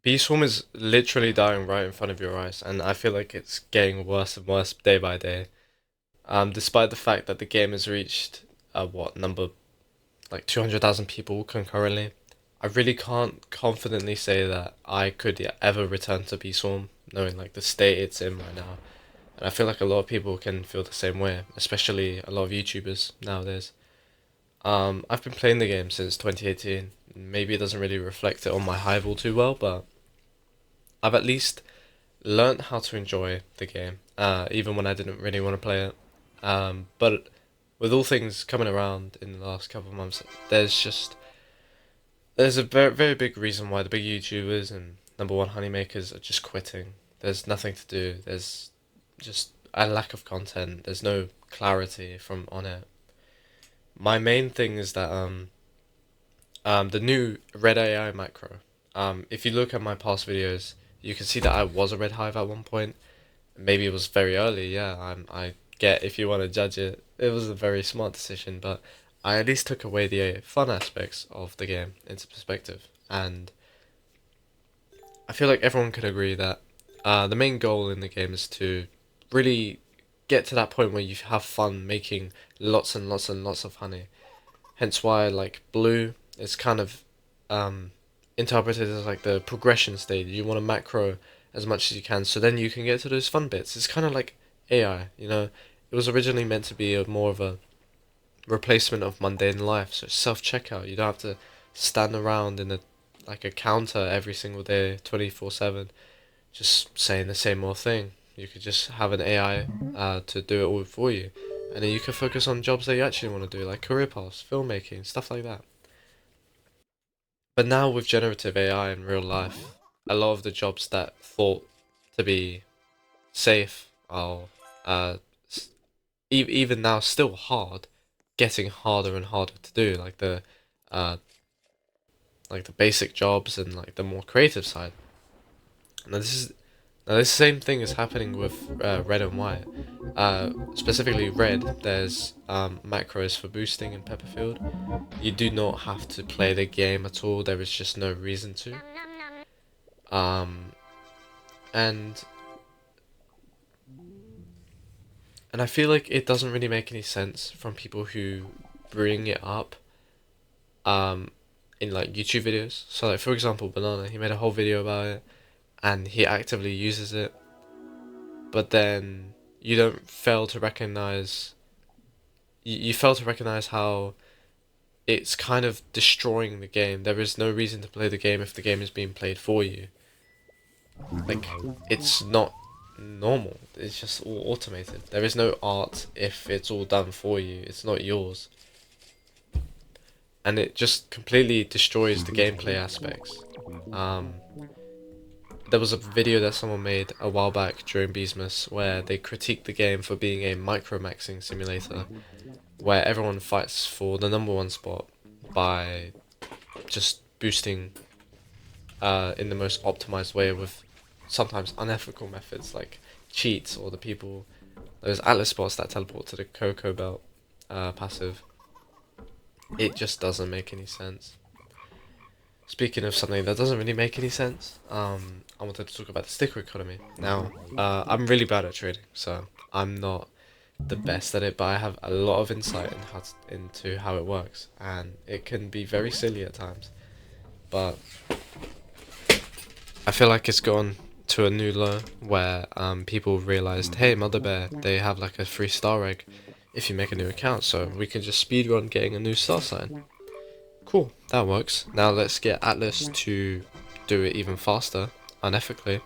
Bee Swarm is literally dying right in front of your eyes, and I feel like it's getting worse and worse day by day. Despite the fact that the game has reached what number, like 200,000 people concurrently, I really can't confidently say that I could ever return to Bee Swarm, knowing like the state it's in right now. And I feel like a lot of people can feel the same way, especially a lot of YouTubers nowadays. I've been playing the game since 2018. Maybe it doesn't really reflect it on my hive all too well, but I've at least learned how to enjoy the game, even when I didn't really want to play it. But with all things coming around in the last couple of months, there's a very very big reason why the big YouTubers and number one honeymakers are just quitting. There's nothing to do. There's just a lack of content. There's no clarity from on it. My main thing is that the new Red AI macro. If you look at my past videos, you can see that I was a Red Hive at one point. Maybe it was very early, yeah. I get if you want to judge it, it was a very smart decision, but I at least took away the fun aspects of the game into perspective, and I feel like everyone could agree that the main goal in the game is to really get to that point where you have fun making lots and lots and lots of honey. Hence why like blue is kind of um, interpreted as like the progression stage. You want to macro as much as you can, so then you can get to those fun bits. It's kind of like AI, you know. It was originally meant to be more of a replacement of mundane life. So self checkout. You don't have to stand around in a like a counter every single day, 24/7, just saying the same old thing. You could just have an AI to do it all for you, and then you can focus on jobs that you actually want to do, like career paths, filmmaking, stuff like that. But now with generative AI in real life, a lot of the jobs that thought to be safe are even now still hard, getting harder and harder to do, uh, like the basic jobs and like the more creative side. Now this is now this same thing is happening with red and white. Specifically red, there's macros for boosting in Pepperfield. You do not have to play the game at all. There is just no reason to. Um, and and I feel like it doesn't really make any sense from people who bring it up um in like YouTube videos. So like for example, Banana, he made a whole video about it and he actively uses it, but then you don't fail to recognize you fail to recognize how it's kind of destroying the game. There is no reason to play the game if the game is being played for you. Like it's not normal. It's just all automated. There is no art if it's all done for you. It's not yours. And it just completely destroys the gameplay aspects. Um, there was a video that someone made a while back during Beesmas where they critiqued the game for being a micro-maxing simulator where everyone fights for the number one spot by just boosting in the most optimized way with sometimes unethical methods like cheats or the people those atlas spots that teleport to the Coco Belt passive. It just doesn't make any sense. Speaking of something that doesn't really make any sense, I wanted to talk about the sticker economy. Now, I'm really bad at trading, so I'm not the best at it, but I have a lot of insight into how it works, and it can be very silly at times. But I feel like it's gone to a new low where people realized, hey, Mother Bear, they have like a free star egg if you make a new account, so we can just speedrun getting a new star sign. Cool, that works. Now let's get Atlas to do it even faster, unethically,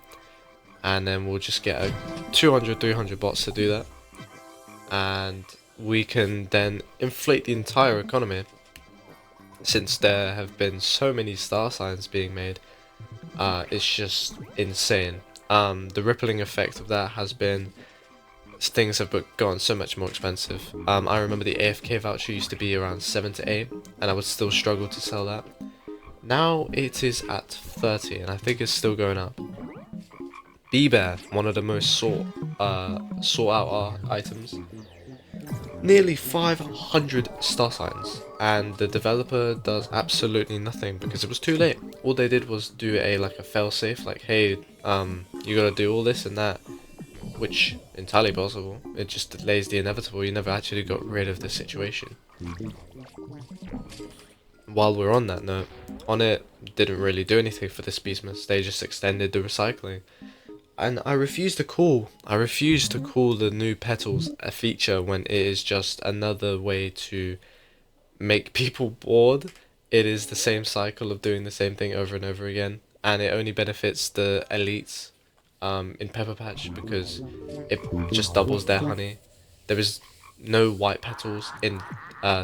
and then we'll just get a 200, 300 bots to do that, and we can then inflate the entire economy. Since there have been so many star signs being made, it's just insane. The rippling effect of that has been things have gotten so much more expensive. I remember the AFK voucher used to be around 7 to 8, and I would still struggle to sell that. Now it is at 30, and I think it's still going up. Bee Bear, one of the most sought out items, nearly 500 star signs, and the developer does absolutely nothing because it was too late. All they did was do a failsafe, like, hey, you gotta do all this and that, which entirely possible. It just delays the inevitable. You never actually got rid of the situation. While we're on that note, On It didn't really do anything for this Beastmas. They just extended the recycling. And I refuse to call the new petals a feature when it is just another way to make people bored. It is the same cycle of doing the same thing over and over again, and it only benefits the elites in Pepper Patch because it just doubles their honey. There is no white petals in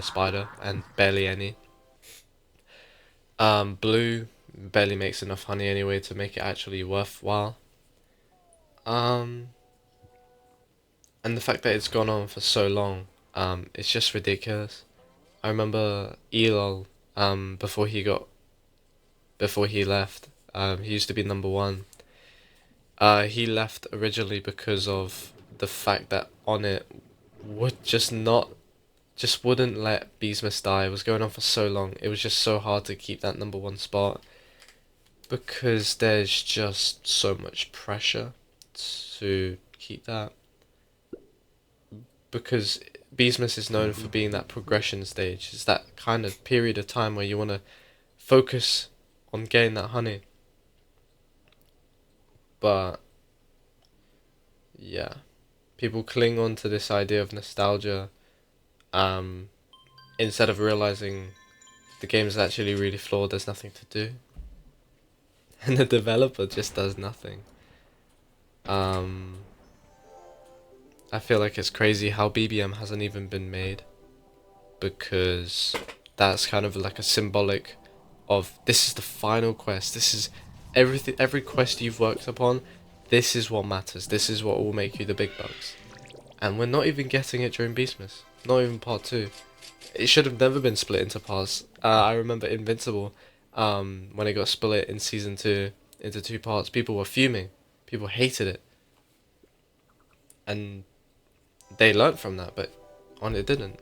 Spider, and barely any. Blue barely makes enough honey anyway to make it actually worthwhile. Um, and the fact that it's gone on for so long, it's just ridiculous. I remember Elol, before he left, he used to be number one. He left originally because of the fact that On It would just wouldn't let Beastmas die. It was going on for so long. It was just so hard to keep that number one spot because there's just so much pressure to keep that. Because Beastmas is known for being that progression stage. It's that kind of period of time where you want to focus on getting that honey. But yeah, people cling on to this idea of nostalgia, instead of realizing the game is actually really flawed. There's nothing to do, and the developer just does nothing. I feel like it's crazy how BBM hasn't even been made, because that's kind of like a symbolic of this is the final quest. This is everything, every quest you've worked upon. This is what matters. This is what will make you the big bucks. And we're not even getting it during Beastmas. Not even part 2. It should have never been split into parts. I remember Invincible, when it got split in season 2 into 2 parts. People were fuming. People hated it. And they learnt from that, but On It didn't.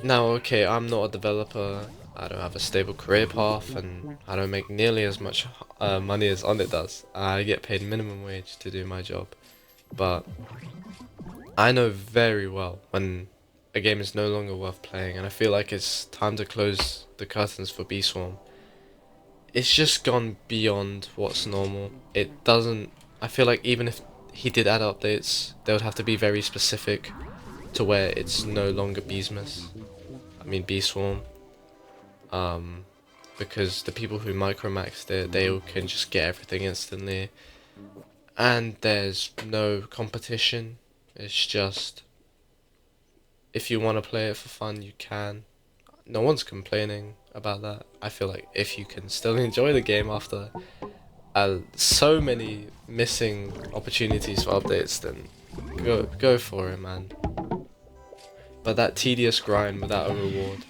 Now, okay, I'm not a developer. I don't have a stable career path, and I don't make nearly as much money as On It does. I get paid minimum wage to do my job. But I know very well when a game is no longer worth playing, and I feel like it's time to close the curtains for B-Swarm. It's just gone beyond what's normal. It doesn't... I feel like even if he did add updates, they would have to be very specific to where it's no longer Beastmas. I mean B-Swarm. Because the people who micromaxed it, they can just get everything instantly. And there's no competition. It's just, if you want to play it for fun, you can. No one's complaining about that. I feel like if you can still enjoy the game after so many missing opportunities for updates, then go for it, man. But that tedious grind without a reward,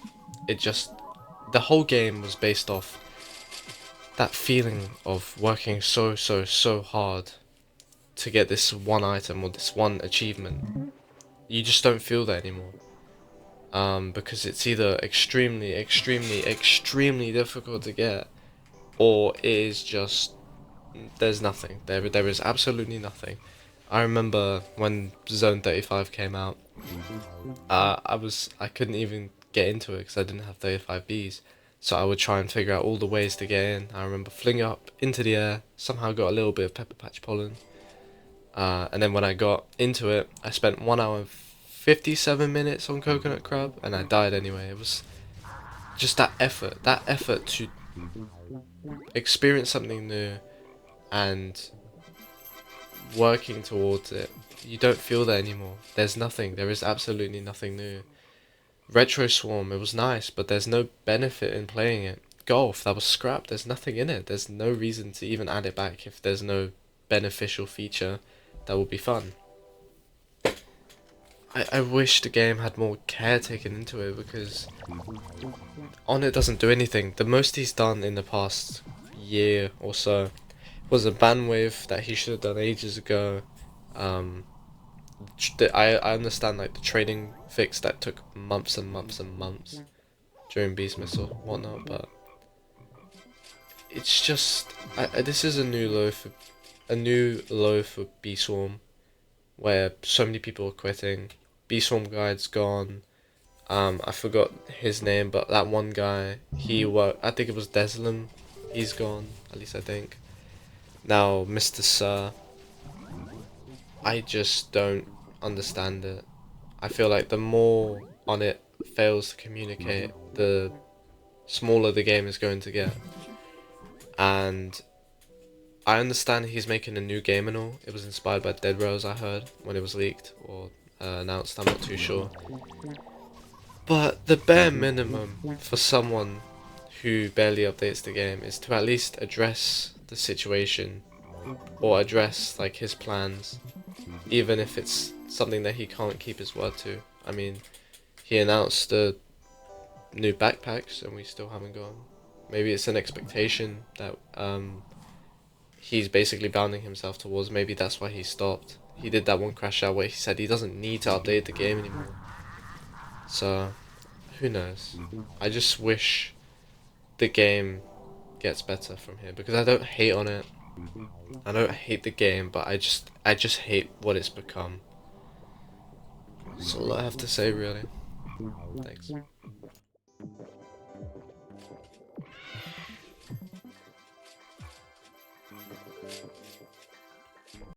the whole game was based off that feeling of working so hard to get this one item or this one achievement. You just don't feel that anymore. Because it's either extremely difficult to get, or it is just, there's nothing. There is absolutely nothing. I remember when Zone 35 came out, I couldn't even get into it because I didn't have 35 Bs. So I would try and figure out all the ways to get in. I remember flinging up into the air, somehow got a little bit of Pepper Patch pollen. And then when I got into it, I spent 1 hour and 57 minutes on Coconut Crab, and I died anyway. It was just that effort to experience something new and working towards it. You don't feel that anymore. There's nothing. There is absolutely nothing new. Retro Swarm, it was nice, but there's no benefit in playing it. Golf, that was scrapped. There's nothing in it. There's no reason to even add it back if there's no beneficial feature that would be fun. I wish the game had more care taken into it, because On It doesn't do anything. The most he's done in the past year or so was a ban wave that he should have done ages ago. I understand like the trading fix that took months and months and months during Beast Missile and whatnot, but it's just this is a new low for B Swarm, where so many people are quitting. B Swarm guide's gone. I forgot his name, but that one guy, I think it was Deslim. He's gone, at least I think. Now, Mr. Sir, I just don't understand it. I feel like the more on it fails to communicate, the smaller the game is going to get. And I understand he's making a new game and all. It was inspired by Dead Rails, I heard, when it was leaked or announced. I'm not too sure. But the bare minimum for someone who barely updates the game is to at least address the situation or address like his plans, even if it's something that he can't keep his word to. I mean, he announced the new backpacks and we still haven't got 'em. Maybe it's an expectation that he's basically bounding himself towards. Maybe that's why he stopped. He did that one crash out where he said he doesn't need to update the game anymore. So, who knows? I just wish the game gets better from here, because I don't hate on it. I don't hate the game, but I just hate what it's become. That's all I have to say, really. Thanks.